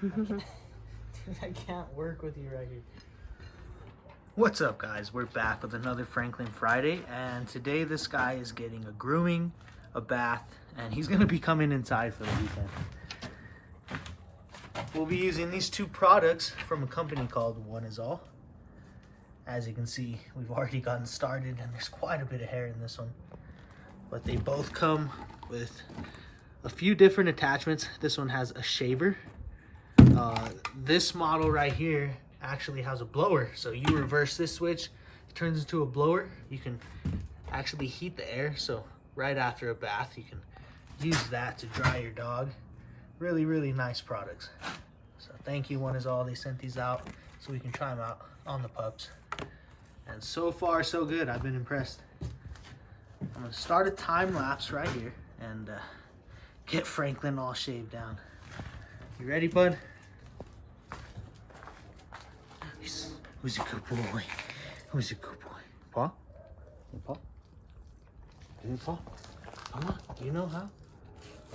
Dude, I can't work with you right here. What's up, guys? We're back with another Franklin Friday, and today this guy is getting a grooming, a bath, and he's gonna be coming inside for the weekend. We'll be using these two products from a company called One Is All. As you can see, we've already gotten started, and there's quite a bit of hair in this one. But they both come with a few different attachments. This one has a shaver. This model right here actually has a blower, so you reverse this switch, it turns into a blower. You can actually heat the air, so right after a bath you can use that to dry your dog. Really nice products. So thank you, One Is All. They sent these out so we can try them out on the pups, and so far so good. I've been impressed. I'm gonna start a time lapse right here and get Franklin all shaved down. You ready, bud? Who's a good boy? Who's a good boy? Paw? Hey, Paw? Hey, Paw? Come on, you know how?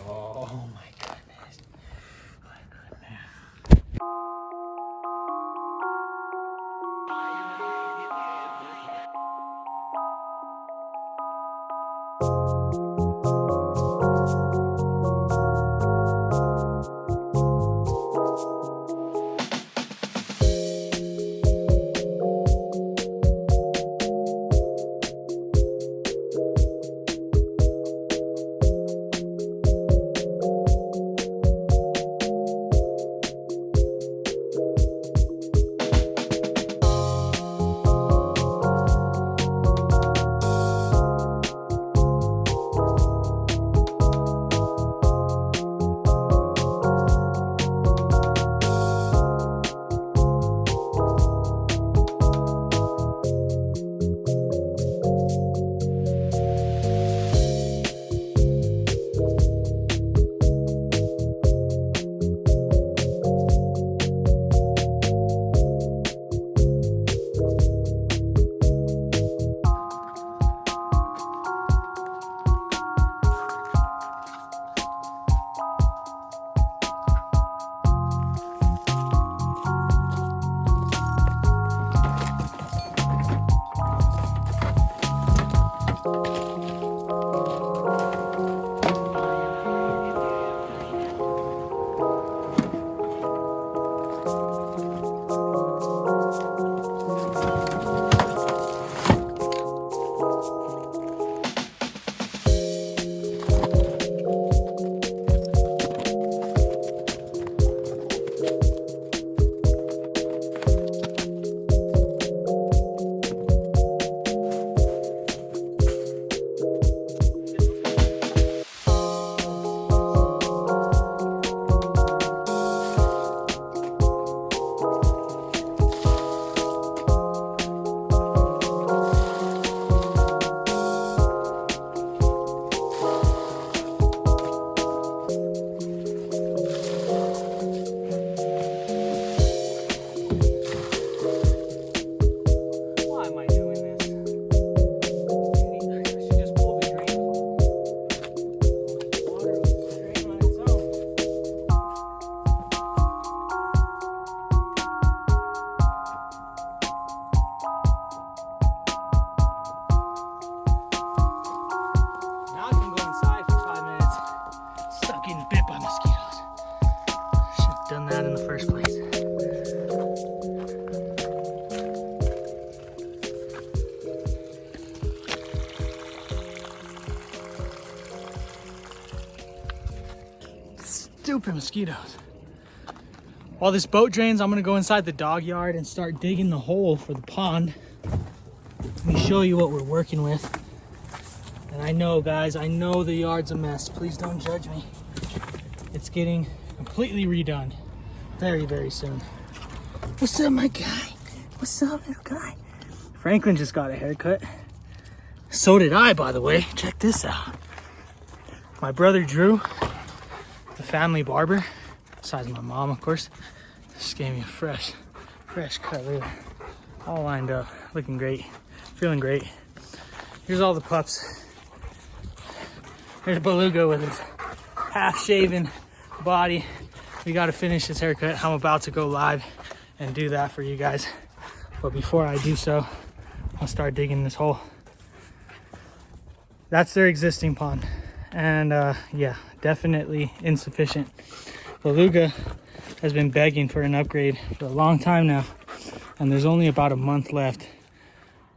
Oh my goodness. My goodness. Done that in the first place. Stupid mosquitoes. While this boat drains, I'm gonna go inside the dog yard and start digging the hole for the pond. Let me show you what we're working with. And I know, guys, I know the yard's a mess. Please don't judge me. It's getting completely redone very soon. What's up, my guy? What's up, little guy? Franklin just got a haircut. So did I, by the way. Check this out. My brother Drew, the family barber, besides my mom, of course, just gave me a fresh cut. Look at that. All lined up, looking great, feeling great. Here's all the pups. There's Beluga with his half-shaven body. we got to finish his haircut. I'm about to go live and do that for you guys. But before I do so, I'll start digging this hole. That's their existing pond. And yeah, definitely insufficient. Beluga has been begging for an upgrade for a long time now. And there's only about a month left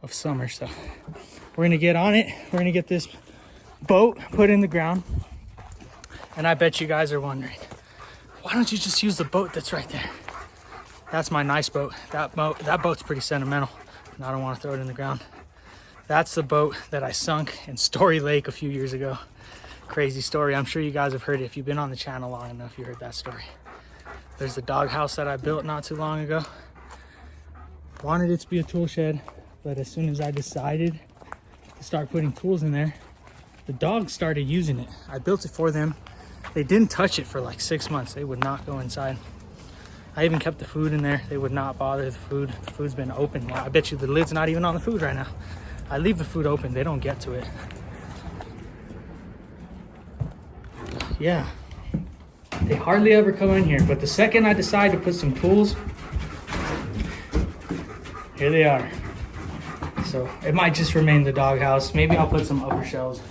of summer. So we're gonna get on it. We're gonna get this boat put in the ground. And I bet you guys are wondering, why don't you just use the boat that's right there? That's my nice boat. That boat's pretty sentimental, and I don't want to throw it in the ground. That's the boat that I sunk in Story Lake a few years ago. Crazy story. I'm sure you guys have heard it. If you've been on the channel long enough, you heard that story. There's the doghouse that I built not too long ago. Wanted it to be a tool shed, but as soon as I decided to start putting tools in there, the dogs started using it. I built it for them. They didn't touch it for like 6 months. They would not go inside. I even kept the food in there. They would not bother the food. The food's been open. I bet you the lid's not even on the food right now. I leave the food open. They don't get to it. Yeah. They hardly ever come in here. But the second I decide to put some tools, here they are. So it might just remain the doghouse. Maybe I'll put some upper shelves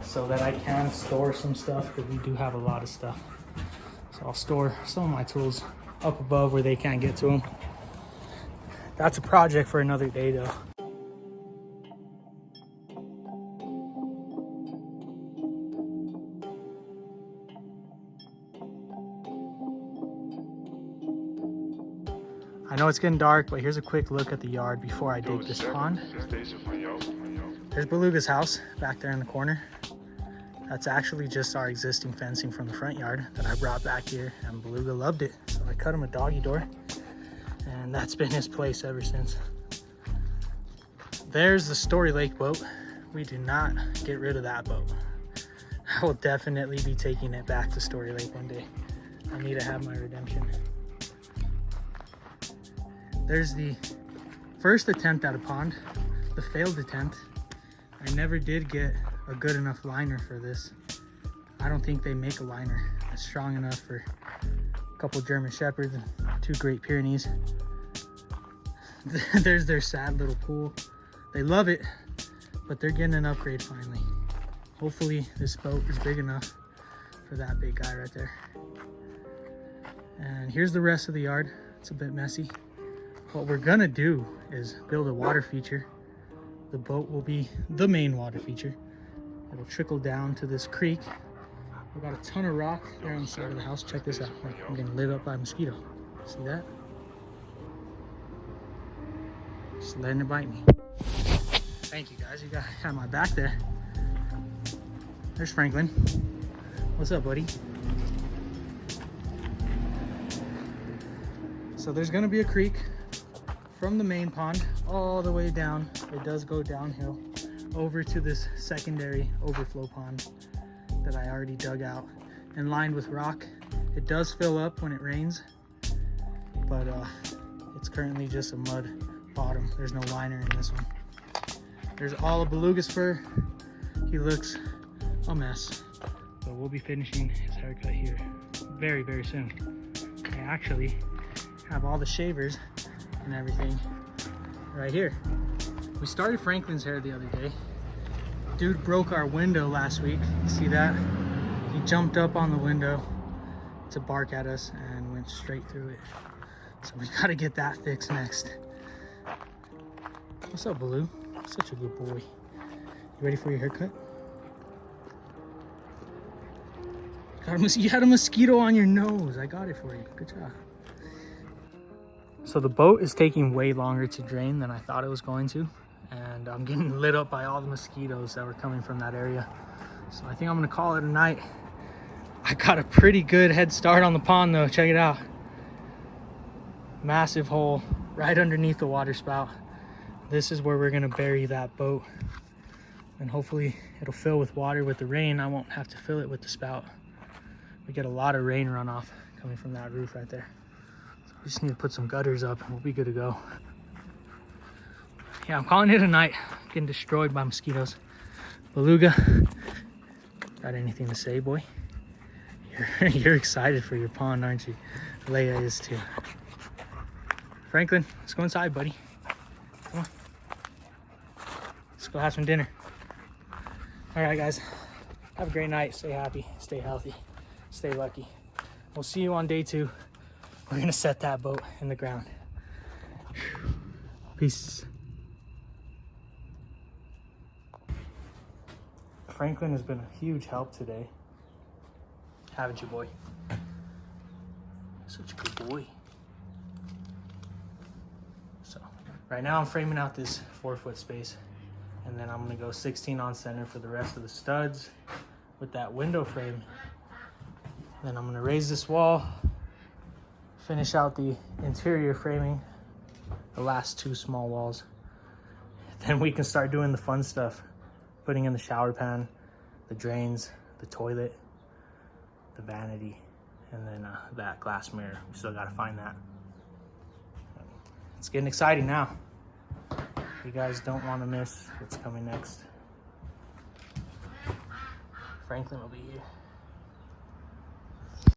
so that I can store some stuff, because we do have a lot of stuff. So I'll store some of my tools up above where they can't get to them. That's a project for another day though. I know it's getting dark, but here's a quick look at the yard before I dig this pond. There's Beluga's house back there in the corner. That's actually just our existing fencing from the front yard that I brought back here, and Beluga loved it. So I cut him a doggy door, and that's been his place ever since. There's the Story Lake boat. We do not get rid of that boat. I will definitely be taking it back to Story Lake one day. I need to have my redemption. There's the first attempt at a pond, the failed attempt. I never did get a good enough liner for this. I don't think they make a liner that's strong enough for a couple German Shepherds and 2 Great Pyrenees. There's their sad little pool. They love it, but they're getting an upgrade finally. Hopefully this boat is big enough for that big guy right there. And here's the rest of the yard. It's a bit messy. What we're gonna do is build a water feature. The boat will be the main water feature. It'll trickle down to this creek. We've got a ton of rock there on the side of the house. Check this out. I'm getting lit up by a mosquito. See that? Just letting it bite me. Thank you guys. You got my back there. There's Franklin. What's up, buddy? So there's gonna be a creek from the main pond all the way down. It does go downhill over to this secondary overflow pond that I already dug out and lined with rock. It does fill up when it rains, but it's currently just a mud bottom. There's no liner in this one. There's all of Beluga's fur. He looks a mess, but we'll be finishing his haircut here very, very soon. I actually have all the shavers and everything right here. We started Franklin's hair the other day. Dude broke our window last week. You see that? He jumped up on the window to bark at us and went straight through it. So we gotta get that fixed next. What's up, Baloo? Such a good boy. You ready for your haircut? You had a mosquito on your nose. I got it for you. Good job. So the boat is taking way longer to drain than I thought it was going to. And I'm getting lit up by all the mosquitoes that were coming from that area. So I think I'm gonna call it a night. I got a pretty good head start on the pond though. Check it out. Massive hole right underneath the water spout. This is where we're gonna bury that boat. And hopefully it'll fill with water with the rain. I won't have to fill it with the spout. We get a lot of rain runoff coming from that roof right there. So we just need to put some gutters up and we'll be good to go. Yeah, I'm calling it a night. Getting destroyed by mosquitoes. Beluga, got anything to say, boy? You're excited for your pond, aren't you? Leia is too. Franklin, let's go inside, buddy. Come on. Let's go have some dinner. All right, guys. Have a great night. Stay happy. Stay healthy. Stay lucky. We'll see you on day 2. We're gonna set that boat in the ground. Peace. Franklin has been a huge help today. Haven't you, boy? Such a good boy. So, right now I'm framing out this 4-foot space. And then I'm gonna go 16 on center for the rest of the studs with that window frame. Then I'm gonna raise this wall, finish out the interior framing, the last 2 small walls. Then we can start doing the fun stuff. Putting in the shower pan, the drains, the toilet, the vanity, and then that glass mirror. We still gotta find that. It's getting exciting now. You guys don't want to miss what's coming next. Franklin will be here.